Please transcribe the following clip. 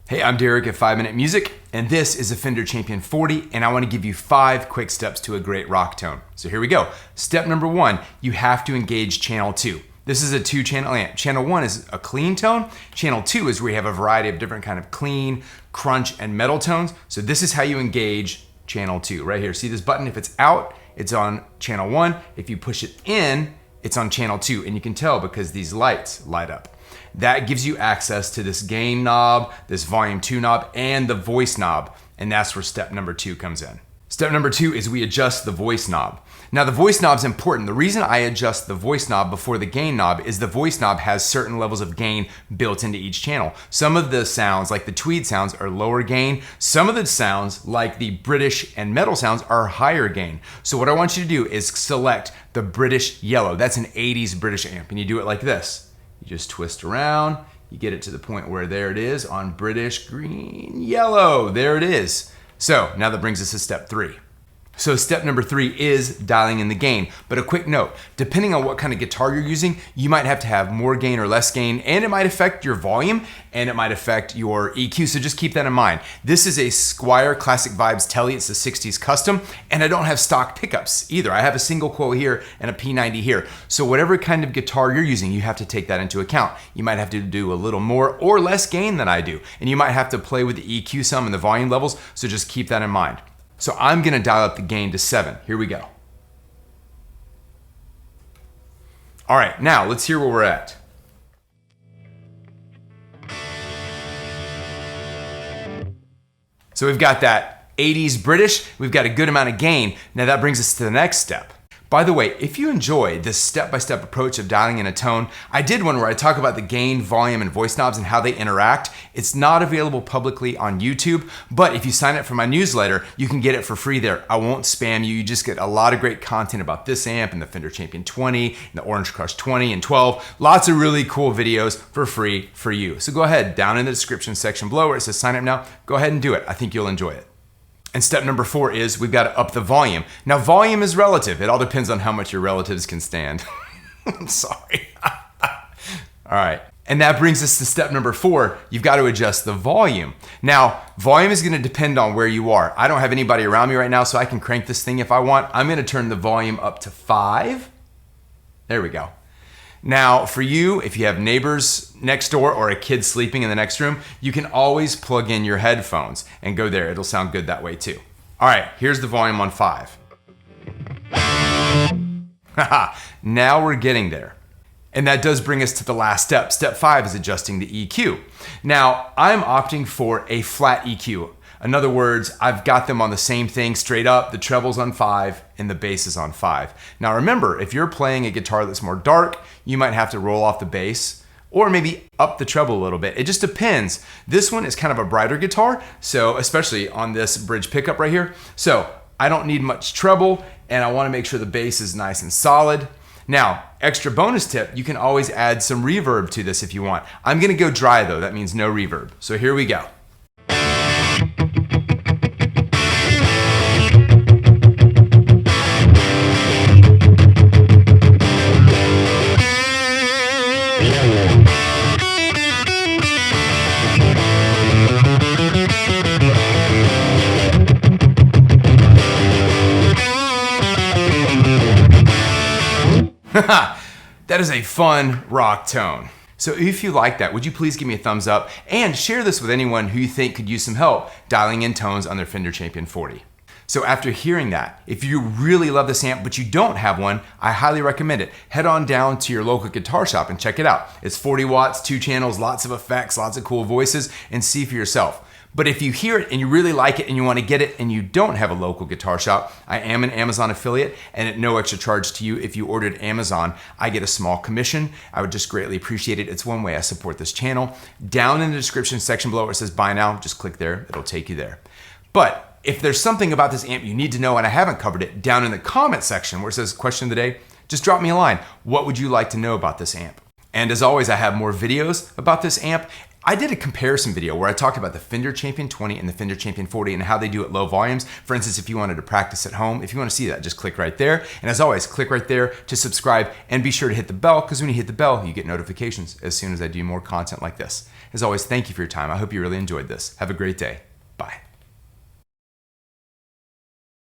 Hey, I'm Derek at 5 Minute Music, and this is a Fender Champion 40, and I want to give you 5 quick steps to a great rock tone. So here we go. Step number 1, you have to engage channel 2. This is a 2-channel amp. Channel 1 is a clean tone. Channel 2 is where you have a variety of different kind of clean, crunch, and metal tones. So this is how you engage channel 2 right here. See this button? If it's out, it's on channel 1. If you push it in, it's on channel 2, and you can tell because these lights light up. That gives you access to this gain knob, this volume 2 knob, and the voice knob, and that's where step number 2 comes in. Step number 2 is we adjust the voice knob. Now the voice knob is important. The reason I adjust the voice knob before the gain knob is the voice knob has certain levels of gain built into each channel. Some of the sounds, like the Tweed sounds, are lower gain. Some of the sounds, like the British and metal sounds, are higher gain. So what I want you to do is select the British yellow. That's an 80s British amp, and you do it like this. You just twist around, you get it to the point where there it is on British green, yellow, there it is. So now that brings us to step 3. So step number 3 is dialing in the gain. But a quick note, depending on what kind of guitar you're using, you might have to have more gain or less gain, and it might affect your volume, and it might affect your EQ, so just keep that in mind. This is a Squier Classic Vibes Telly, it's a 60s custom, and I don't have stock pickups either. I have a single coil here and a P90 here. So whatever kind of guitar you're using, you have to take that into account. You might have to do a little more or less gain than I do, and you might have to play with the EQ some and the volume levels, so just keep that in mind. So I'm gonna dial up the gain to 7. Here we go. All right, now let's hear where we're at. So we've got that 80s British, we've got a good amount of gain. Now that brings us to the next step. By the way, if you enjoy this step-by-step approach of dialing in a tone, I did one where I talk about the gain, volume, and voice knobs and how they interact. It's not available publicly on YouTube, but if you sign up for my newsletter, you can get it for free there. I won't spam you. You just get a lot of great content about this amp and the Fender Champion 20 and the Orange Crush 20 and 12. Lots of really cool videos for free for you. So go ahead, down in the description section below where it says sign up now, go ahead and do it. I think you'll enjoy it. And step number 4 is we've got to up the volume. Now volume is relative. It all depends on how much your relatives can stand. I'm sorry. All right. And that brings us to step number 4. You've got to adjust the volume. Now, volume is going to depend on where you are. I don't have anybody around me right now, so I can crank this thing if I want. I'm going to turn the volume up to 5. There we go. Now, for you, if you have neighbors next door or a kid sleeping in the next room, you can always plug in your headphones and go there. It'll sound good that way too. All right, here's the volume on 5. Now we're getting there. And that does bring us to the last step. Step 5 is adjusting the EQ. Now, I'm opting for a flat EQ. In other words, I've got them on the same thing straight up. The treble's on 5 and the bass is on 5. Now remember, if you're playing a guitar that's more dark, you might have to roll off the bass or maybe up the treble a little bit. It just depends. This one is kind of a brighter guitar, so especially on this bridge pickup right here. So I don't need much treble and I want to make sure the bass is nice and solid. Now, extra bonus tip, you can always add some reverb to this if you want. I'm gonna go dry though, that means no reverb. So here we go. That is a fun rock tone. So if you like that, would you please give me a thumbs up and share this with anyone who you think could use some help dialing in tones on their Fender Champion 40. So after hearing that, if you really love this amp but you don't have one, I highly recommend it. Head on down to your local guitar shop and check it out. It's 40 watts, 2 channels, lots of effects, lots of cool voices, and see for yourself. But if you hear it and you really like it and you want to get it and you don't have a local guitar shop, I am an Amazon affiliate, and at no extra charge to you, if you ordered Amazon, I get a small commission. I would just greatly appreciate it. It's one way I support this channel. Down in the description section below where it says buy now, just click there, it'll take you there. But if there's something about this amp you need to know and I haven't covered it, down in the comment section where it says question of the day, just drop me a line. What would you like to know about this amp? And as always, I have more videos about this amp. I did a comparison video where I talked about the Fender Champion 20 and the Fender Champion 40 and how they do at low volumes. For instance, if you wanted to practice at home, if you want to see that, just click right there. And as always, click right there to subscribe and be sure to hit the bell, because when you hit the bell, you get notifications as soon as I do more content like this. As always, thank you for your time. I hope you really enjoyed this. Have a great day.